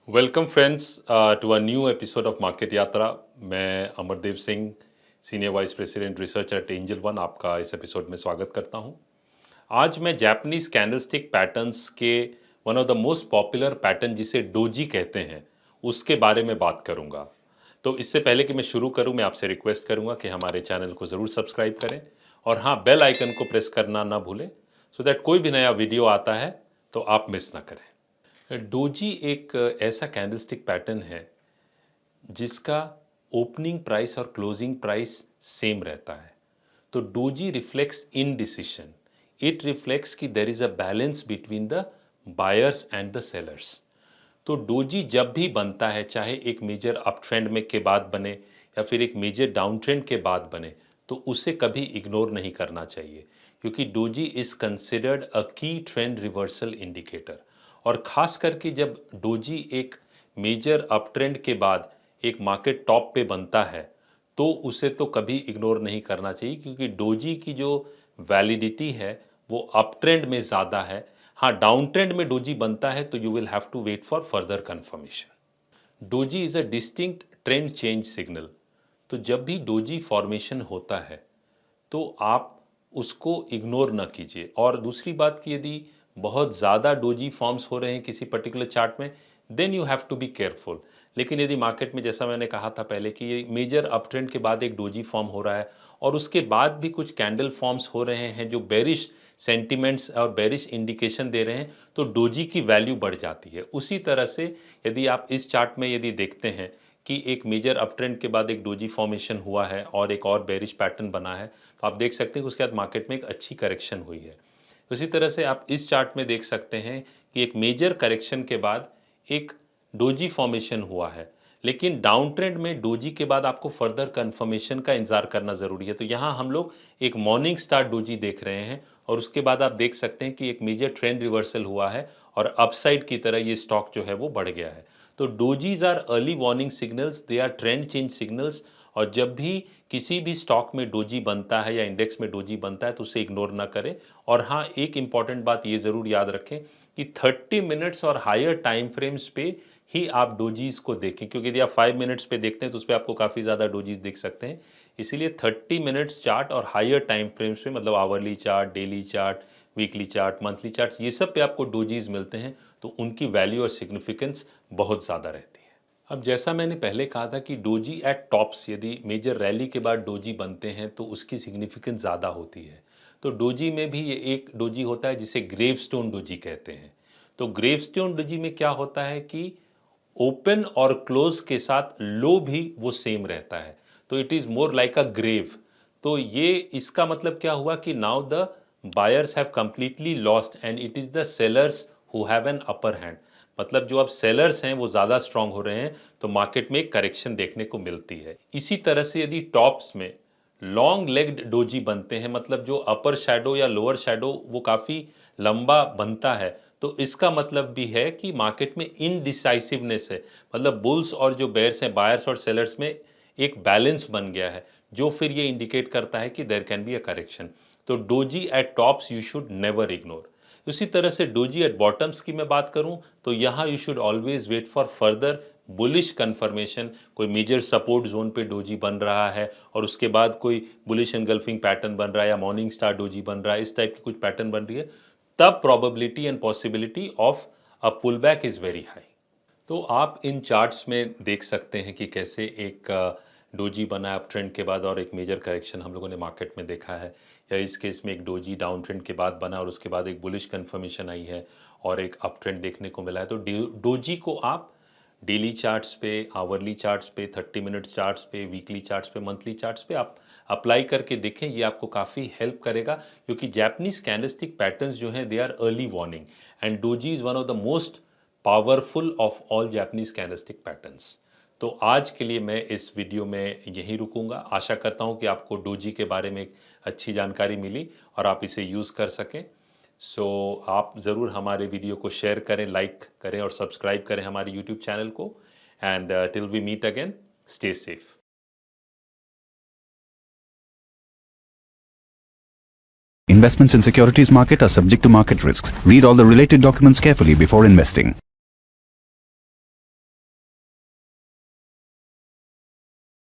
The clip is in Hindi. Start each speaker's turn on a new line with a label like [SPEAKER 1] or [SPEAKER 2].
[SPEAKER 1] Welcome friends to a new episode of market यात्रा। मैं Amardev Singh, senior vice president research at Angel One, आपका इस एपिसोड में स्वागत करता हूं। आज मैं जापानीज कैंडलस्टिक पैटर्न्स के one of the most popular pattern जिसे डोजी कहते हैं उसके बारे में बात करूंगा। तो इससे पहले कि मैं शुरू करूं, मैं आपसे रिक्वेस्ट करूंगा कि हमारे चैनल को ज़रूर सब्सक्राइब करें और हाँ, बेल आइकन को प्रेस करना ना भूलें सो दैट कोई भी नया वीडियो आता है तो आप मिस ना करें। डोजी एक ऐसा कैंडलस्टिक पैटर्न है जिसका ओपनिंग प्राइस और क्लोजिंग प्राइस सेम रहता है। तो doji reflects indecision, it reflects कि there is a balance between the buyers and the sellers. तो डोजी जब भी बनता है, चाहे एक मेजर अप ट्रेंड में के बाद बने या फिर एक मेजर डाउन ट्रेंड के बाद बने, तो उसे कभी इग्नोर नहीं करना चाहिए, क्योंकि डोजी इज कंसिडर्ड अ की ट्रेंड रिवर्सल इंडिकेटर। और ख़ास करके जब डोजी एक मेजर अप ट्रेंड के बाद एक मार्केट टॉप पे बनता है तो उसे तो कभी इग्नोर नहीं करना चाहिए, क्योंकि डोजी की जो वैलिडिटी है वो अप ट्रेंड में ज़्यादा है। हाँ, डाउन ट्रेंड में डोजी बनता है तो you will have to wait for further confirmation. Doji is a distinct trend change signal. तो जब भी डोजी फॉर्मेशन होता है तो आप उसको इग्नोर ना कीजिए। और दूसरी बात कि यदि बहुत ज़्यादा डोजी फॉर्म्स हो रहे हैं किसी पर्टिकुलर चार्ट में, then you have to be careful. लेकिन यदि मार्केट में, जैसा मैंने कहा था पहले, कि ये मेजर अप ट्रेंड के बाद एक डोजी फॉर्म हो रहा है और उसके बाद भी कुछ कैंडल फॉर्म्स हो रहे हैं जो बेरिश सेंटिमेंट्स और बेरिश इंडिकेशन दे रहे हैं, तो डोजी की वैल्यू बढ़ जाती है। उसी तरह से यदि आप इस चार्ट में यदि देखते हैं कि एक मेजर अप ट्रेंड के बाद एक डोजी फॉर्मेशन हुआ है और एक और बेरिश पैटर्न बना है, तो आप देख सकते हैं कि उसके बाद मार्केट में एक अच्छी करेक्शन हुई है। उसी तरह से आप इस चार्ट में देख सकते हैं कि एक मेजर करेक्शन के बाद एक डोजी फॉर्मेशन हुआ है, लेकिन डाउन ट्रेंड में डोजी के बाद आपको फर्दर कंफर्मेशन का इंतजार करना ज़रूरी है। तो यहाँ हम लोग एक मॉर्निंग स्टार डोजी देख रहे हैं और उसके बाद आप देख सकते हैं कि एक मेजर ट्रेंड रिवर्सल हुआ है और अपसाइड की तरह ये स्टॉक जो है वो बढ़ गया है। तो dojis are early warning signals, they are trend change signals. और जब भी किसी भी स्टॉक में डोजी बनता है या इंडेक्स में डोजी बनता है तो उसे इग्नोर ना करें। और हाँ, एक इम्पॉर्टेंट बात ये ज़रूर याद रखें कि 30 मिनट्स और हायर टाइम फ्रेम्स पे ही आप डोजीज को देखें, क्योंकि यदि आप 5 मिनट्स पे देखते हैं तो उस पर आपको काफ़ी ज़्यादा डोजीज दिख सकते हैं। इसीलिए 30 मिनट्स चार्ट और हायर टाइम फ्रेम्स पे, मतलब hourly chart, daily chart, weekly chart, monthly chart, ये सब पे आपको डोजीज मिलते हैं, तो उनकी वैल्यू और सिग्निफिकेंस बहुत ज़्यादा रहती है। अब जैसा मैंने पहले कहा था कि डोजी एट टॉप्स, यदि मेजर रैली के बाद डोजी बनते हैं तो उसकी सिग्निफिकेंस ज़्यादा होती है। तो डोजी में भी ये एक डोजी होता है जिसे ग्रेवस्टोन डोजी कहते हैं। तो ग्रेवस्टोन डोजी में क्या होता है कि ओपन और क्लोज के साथ लो भी वो सेम रहता है, तो it is more like a grave. तो ये इसका मतलब क्या हुआ कि now the buyers have completely lost and it is the sellers who have an upper hand. मतलब जो अब सेलर्स हैं वो ज़्यादा स्ट्रांग हो रहे हैं, तो मार्केट में एक करेक्शन देखने को मिलती है। इसी तरह से यदि टॉप्स में लॉन्ग लेग्ड डोजी बनते हैं, मतलब जो अपर शैडो या लोअर शैडो वो काफ़ी लंबा बनता है, तो इसका मतलब भी है कि मार्केट में इनडिसाइसिवनेस है। मतलब बुल्स और जो बेयर्स हैं, बायर्स और सेलर्स में एक बैलेंस बन गया है, जो फिर ये इंडिकेट करता है कि there can be a correction. तो doji at tops you should never ignore. उसी तरह से डोजी एट बॉटम्स की मैं बात करूं तो यहाँ you should always wait for further bullish confirmation. कोई मेजर सपोर्ट जोन पे डोजी बन रहा है और उसके बाद कोई बुलिश एनगल्फिंग पैटर्न बन रहा है या मॉर्निंग स्टार डोजी बन रहा है, इस टाइप की कुछ पैटर्न बन रही है, तब probability and possibility of a pull back is very high. तो आप इन चार्ट्स में देख सकते हैं कि कैसे एक डोजी बना है अप ट्रेंड के बाद और एक मेजर करेक्शन हम लोगों ने मार्केट में देखा है, या इस केस में एक डोजी डाउन ट्रेंड के बाद बना और उसके बाद एक बुलिश कन्फर्मेशन आई है और एक अप ट्रेंड देखने को मिला है। तो डोजी को आप डेली चार्ट्स पे, आवरली चार्ट्स पे, 30 मिनट चार्ट्स पे, वीकली चार्ट्स पे, मंथली चार्ट्स पे आप अप्लाई करके देखें। ये आपको काफ़ी हेल्प करेगा, क्योंकि जैपनीज कैंडलस्टिक पैटर्न्स जो हैं they are early warning and doji is one of the most powerful of all Japanese candlestick patterns. तो आज के लिए मैं इस वीडियो में यहीं रुकूंगा। आशा करता हूं कि आपको डोजी के बारे में अच्छी जानकारी मिली और आप इसे यूज़ कर सकें। सो आप ज़रूर हमारे वीडियो को शेयर करें, लाइक करें और सब्सक्राइब करें हमारे यूट्यूब चैनल को। And till we meet again, stay safe.
[SPEAKER 2] Investments in securities market are subject to market risks. Read all the related documents carefully before investing.